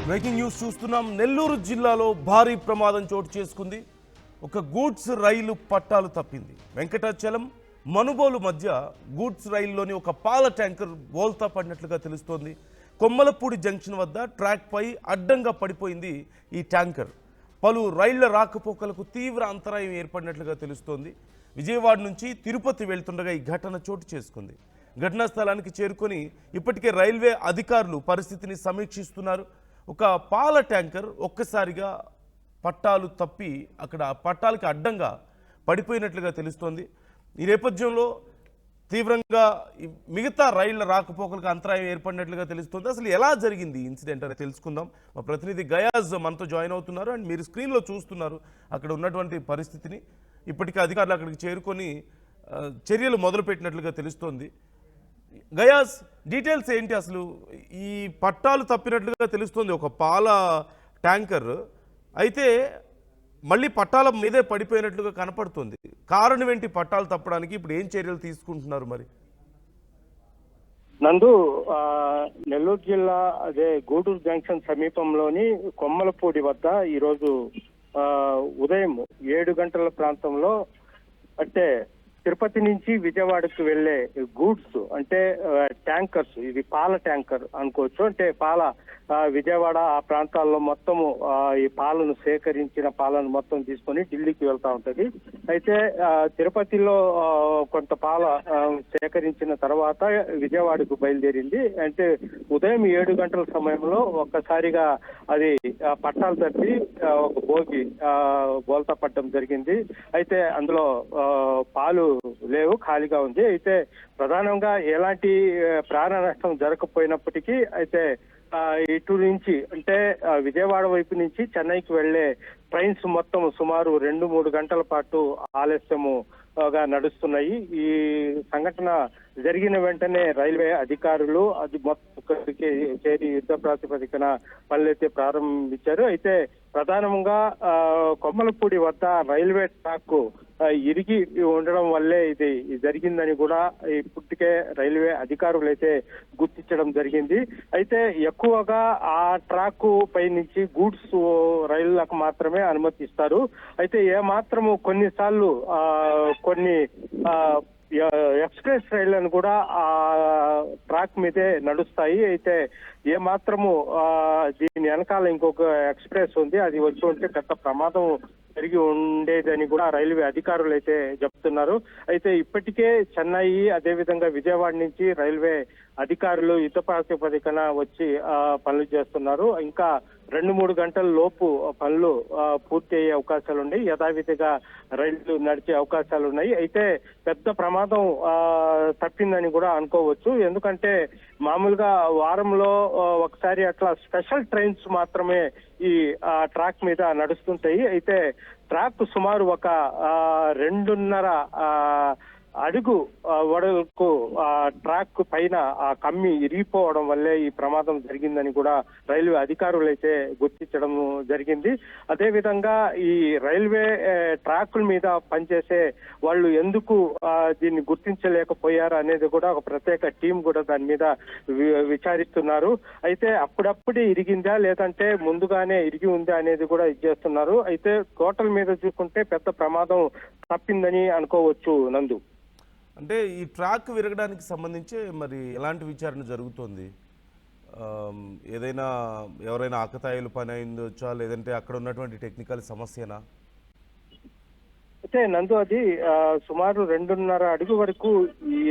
Breaking news చూస్తున్నాం. నెల్లూరు జిల్లాలో భారీ ప్రమాదం చోటు చేసుకుంది. ఒక గూడ్స్ రైలు పట్టాలు తప్పింది. వెంకటాచలం మనుబోలు మధ్య గూడ్స్ రైలులోని ఒక పాల ట్యాంకర్ బోల్తా పడినట్లుగా తెలుస్తోంది. కొమ్మలపూడి జంక్షన్ వద్ద ట్రాక్ పై అడ్డంగా పడిపోయింది ఈ ట్యాంకర్. పలు రైళ్ల రాకపోకలకు తీవ్ర అంతరాయం ఏర్పడినట్లుగా తెలుస్తోంది. విజయవాడ నుంచి తిరుపతి వెళ్తుండగా ఈ ఘటన చోటు చేసుకుంది. ఘటనా స్థలానికి చేరుకొని ఇప్పటికే రైల్వే అధికారులు పరిస్థితిని సమీక్షిస్తున్నారు. ఒక పాల ట్యాంకర్ ఒక్కసారిగా పట్టాలు తప్పి అక్కడ పట్టాలకి అడ్డంగా పడిపోయినట్లుగా తెలుస్తోంది. ఈ నేపథ్యంలో తీవ్రంగా మిగతా రైళ్ల రాకపోకలకు అంతరాయం ఏర్పడినట్లుగా తెలుస్తుంది. అసలు ఎలా జరిగింది ఇన్సిడెంట్ అని తెలుసుకుందాం. మా ప్రతినిధి గయాజ్ మనతో జాయిన్ అవుతున్నారు. అండ్ మీరు స్క్రీన్లో చూస్తున్నారు అక్కడ ఉన్నటువంటి పరిస్థితిని. ఇప్పటికే అధికారులు అక్కడికి చేరుకొని చర్యలు మొదలుపెట్టినట్లుగా తెలుస్తోంది. గయాజ్, డీటెయిల్స్ ఏంటి? అసలు ఈ పట్టాలు తప్పినట్లుగా తెలుస్తోంది ఒక పాల ట్యాంకర్, అయితే మళ్ళీ పట్టాల మీదే పడిపోయినట్లుగా కనపడుతుంది. కారణం ఏంటి పట్టాలు తప్పడానికి? ఇప్పుడు ఏం చర్యలు తీసుకుంటున్నారు మరి? నందు, నెల్లూరు జిల్లా అదే గూడూరు జంక్షన్ సమీపంలోని కొమ్మలపూడి వద్ద ఈరోజు ఉదయం 7 గంటల ప్రాంతంలో, అంటే తిరుపతి నుంచి విజయవాడకు వెళ్లే గూడ్స్ అంటే ట్యాంకర్స్, ఇది పాల ట్యాంకర్ అనుకోవచ్చు. అంటే పాల విజయవాడ ఆ ప్రాంతాల్లో మొత్తము ఈ పాలను సేకరించిన పాలను మొత్తం తీసుకొని ఢిల్లీకి వెళ్తా ఉంటది. అయితే తిరుపతిలో కొంత పాల సేకరించిన తర్వాత విజయవాడకు బయలుదేరింది. అంటే ఉదయం 7 గంటల సమయంలో ఒక్కసారిగా అది పట్టాలు తప్పి ఒక బోగి బోల్తా పట్టడం జరిగింది. అయితే అందులో పాలు లేవు, ఖాళీగా ఉంది. అయితే ప్రధానంగా ఎలాంటి ప్రాణ నష్టం జరగకపోయినప్పటికీ అయితే ఇటు నుంచి అంటే విజయవాడ వైపు నుంచి చెన్నైకి వెళ్లే ట్రైన్స్ మొత్తం సుమారు 2-3 గంటల పాటు ఆలస్యముగా నడుస్తున్నాయి. ఈ సంఘటన జరిగిన వెంటనే రైల్వే అధికారులు అది మొత్తం చేరి యుద్ధ ప్రాతిపదికన పనులైతే ప్రారంభించారు. అయితే ప్రధానంగా కొమ్మలపూడి వద్ద రైల్వే ట్రాక్ ఇరిగి ఉండడం వల్లే ఇది జరిగిందని కూడా ఇప్పటికే రైల్వే అధికారులు అయితే గుర్తించడం జరిగింది. అయితే ఎక్కువగా ఆ ట్రాక్ పై నుంచి గూడ్స్ రైళ్లకు మాత్రమే అనుమతిస్తారు. అయితే ఏమాత్రము కొన్నిసార్లు కొన్ని ఎక్స్ప్రెస్ రైళ్లను కూడా ఆ ట్రాక్ మీదే నడుస్తాయి. అయితే ఏ మాత్రము దీని వెనకాల ఇంకొక ఎక్స్ప్రెస్ ఉంది, అది వచ్చి ఉంటే పెద్ద ప్రమాదం జరిగి ఉండేదని కూడా రైల్వే అధికారులు అయితే చెప్తున్నారు. అయితే ఇప్పటికే చెన్నై అదేవిధంగా విజయవాడ నుంచి రైల్వే అధికారులు యుద్ధ ప్రాతిపదికన వచ్చి పనులు చేస్తున్నారు. ఇంకా 2-3 గంటల లోపు పనులు పూర్తి అయ్యే అవకాశాలు ఉన్నాయి. యథావిధిగా రైళ్లు నడిచే అవకాశాలు ఉన్నాయి. అయితే పెద్ద ప్రమాదం తప్పిందని కూడా అనుకోవచ్చు. ఎందుకంటే మామూలుగా వారంలో ఒకసారి అట్లా స్పెషల్ ట్రైన్స్ మాత్రమే ఈ ట్రాక్ మీద నడుస్తుంటాయి. అయితే ట్రాక్ సుమారు ఒక 2.5 అడుగు వడకు ట్రాక్ పైన ఆ కమ్మి ఇరిగిపోవడం వల్లే ఈ ప్రమాదం జరిగిందని కూడా రైల్వే అధికారులు అయితే గుర్తించడం జరిగింది. అదే విధంగా ఈ రైల్వే ట్రాకుల మీద పనిచేసే వాళ్ళు ఎందుకు దీన్ని గుర్తించలేకపోయారు అనేది కూడా ఒక ప్రత్యేక టీం కూడా దాని మీద విచారిస్తున్నారు. అయితే అప్పుడప్పుడే ఇరిగిందా లేదంటే ముందుగానే ఇరిగి ఉందా అనేది కూడా ఇచ్చేస్తున్నారు. అయితే టోటల్ మీద చూసుకుంటే పెద్ద ప్రమాదం తప్పిందని అనుకోవచ్చు. నందు, అంటే ఈ ట్రాక్ విరగడానికి సంబంధించి మరి ఎలాంటి విచారణ జరుగుతోంది? ఎవరైనా ఆకతాయిలు పని అయిందొచ్చా, లేదంటే అక్కడ ఉన్నటువంటి టెక్నికల్ సమస్యనా? అయితే నందు, అది సుమారు 2.5 అడుగు వరకు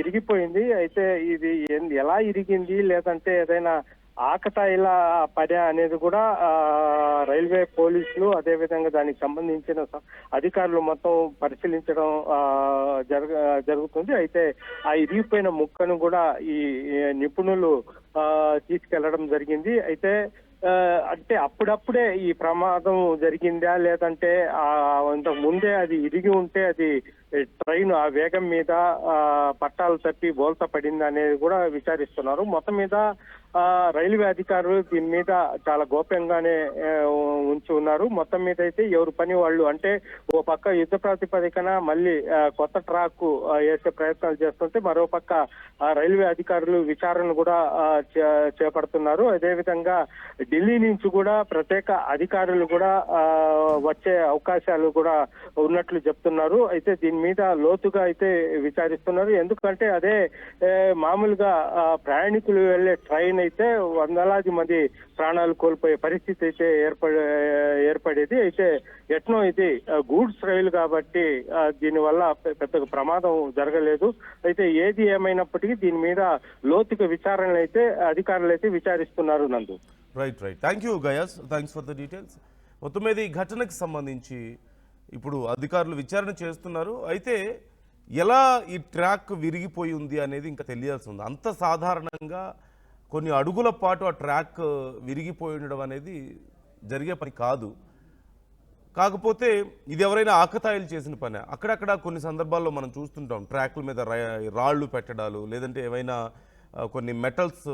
ఇరిగిపోయింది. అయితే ఇది ఎలా ఇరిగింది లేదంటే ఏదైనా ఆకతాయిల పని అనేది కూడా రైల్వే పోలీసులు అదేవిధంగా దానికి సంబంధించిన అధికారులు మొత్తం పరిశీలించడం జరుగుతుంది. అయితే ఆ ఇరిగిపోయిన ముక్కను కూడా ఈ నిపుణులు తీసుకెళ్లడం జరిగింది. అయితే అంటే అప్పుడప్పుడే ఈ ప్రమాదం జరిగిందా లేదంటే ఇంతకు ముందే అది ఇరిగి ఉంటే అది ట్రైన్ ఆ వేగం మీద పట్టాలు తప్పి బోల్తా పడింది అనేది కూడా విచారిస్తున్నారు. మొత్తం మీద రైల్వే అధికారులు దీని మీద చాలా గోప్యంగానే ఉంచి ఉన్నారు. మొత్తం మీద అయితే ఎవరు పని వాళ్ళు, అంటే ఓ పక్క యుద్ధ ప్రాతిపదికన మళ్ళీ కొత్త ట్రాక్ వేసే ప్రయత్నాలు చేస్తుంటే, మరో పక్క రైల్వే అధికారులు విచారణ కూడా చేపడుతున్నారు. అదేవిధంగా ఢిల్లీ నుంచి కూడా ప్రత్యేక అధికారులు కూడా వచ్చే అవకాశాలు కూడా ఉన్నట్లు చెప్తున్నారు. అయితే దీని మీద లోతుగా అయితే విచారిస్తున్నారు. ఎందుకంటే అదే మామూలుగా ప్రయాణికులు వెళ్లే ట్రైన్ అయితే వందలాది మంది ప్రాణాలు కోల్పోయే పరిస్థితి అయితే ఏర్పడేది. అయితే ఎట్నో ఇది గూడ్స్ రైలు కాబట్టి దీనివల్ల పెద్దగా ప్రమాదం జరగలేదు. అయితే ఏది ఏమైనప్పటికీ దీని మీద లోతుగా విచారణ అయితే అధికారులు అయితే విచారిస్తున్నారు. Nandu. Right. Thank you guys, thanks for the details. మొత్తం మీద ఈ ఘటనకు సంబంధించి ఇప్పుడు అధికారులు విచారణ చేస్తున్నారు. అయితే ఎలా ఈ ట్రాక్ విరిగిపోయి ఉంది అనేది ఇంకా తెలియాల్సి ఉంది. అంత సాధారణంగా కొన్ని అడుగుల పాటు ఆ ట్రాక్ విరిగిపోయి ఉండడం అనేది జరిగే పని కాదు. కాకపోతే ఇది ఎవరైనా ఆకతాయిలు చేసిన పని. అక్కడక్కడ కొన్ని సందర్భాల్లో మనం చూస్తుంటాం ట్రాక్ల మీద రాళ్ళు పెట్టడాలు, లేదంటే ఏమైనా కొన్ని మెటల్స్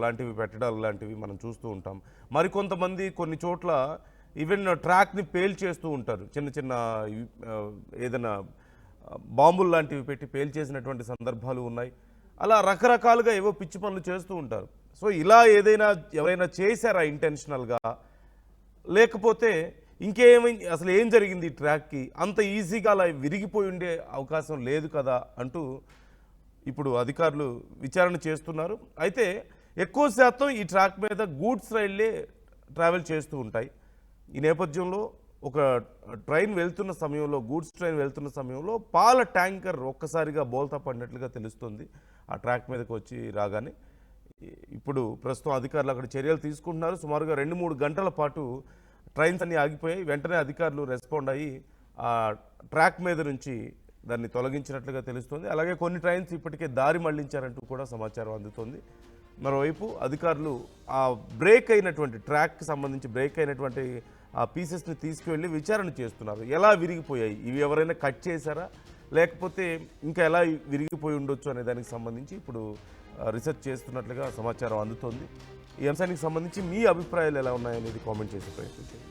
లాంటివి పెట్టడాలు లాంటివి మనం చూస్తూ ఉంటాం. మరికొంతమంది కొన్ని చోట్ల ఈవెన్ ట్రాక్ని పేల్చేస్తూ ఉంటారు. చిన్న ఏదైనా బాంబులు లాంటివి పెట్టి పేల్చేసినటువంటి సందర్భాలు ఉన్నాయి. అలా రకరకాలుగా ఏవో పిచ్చి పనులు చేస్తూ ఉంటారు. సో ఇలా ఎవరైనా చేశారా ఇంటెన్షనల్గా, లేకపోతే అసలు ఏం జరిగింది ఈ ట్రాక్కి, అంత ఈజీగా అలా విరిగిపోయి ఉండే అవకాశం లేదు కదా అంటూ ఇప్పుడు అధికారులు విచారణ చేస్తున్నారు. అయితే ఎక్కువ శాతం ఈ ట్రాక్ మీద గూడ్స్ రైళ్లే ట్రావెల్ చేస్తూ ఉంటాయి. ఈ నేపథ్యంలో ఒక ట్రైన్ వెళ్తున్న సమయంలో, గూడ్స్ ట్రైన్ వెళ్తున్న సమయంలో పాల ట్యాంకర్ ఒక్కసారిగా బోల్తా పడినట్లుగా తెలుస్తుంది ఆ ట్రాక్ మీదకి వచ్చి రాగానే. ఇప్పుడు ప్రస్తుతం అధికారులు అక్కడ చర్యలు తీసుకుంటున్నారు. సుమారుగా 2-3 గంటల పాటు ట్రైన్స్ అన్నీ ఆగిపోయాయి. వెంటనే అధికారులు రెస్పాండ్ అయ్యి ఆ ట్రాక్ మీద నుంచి దాన్ని తొలగించినట్లుగా తెలుస్తుంది. అలాగే కొన్ని ట్రైన్స్ ఇప్పటికే దారి మళ్లించారంటూ కూడా సమాచారం అందుతోంది. మరోవైపు అధికారులు ఆ బ్రేక్ అయినటువంటి ట్రాక్కి సంబంధించి బ్రేక్ అయినటువంటి ఆ పీసెస్ని తీసుకువెళ్ళి విచారణ చేస్తున్నారు. ఎలా విరిగిపోయాయి, ఇవి ఎవరైనా కట్ చేశారా, లేకపోతే ఇంకా ఎలా విరిగిపోయి ఉండొచ్చు అనే దానికి సంబంధించి ఇప్పుడు రీసెర్చ్ చేస్తున్నట్లుగా సమాచారం అందుతోంది. ఈ అంశానికి సంబంధించి మీ అభిప్రాయాలు ఎలా ఉన్నాయనేది కామెంట్ చేసే ప్రయత్నం చేయండి.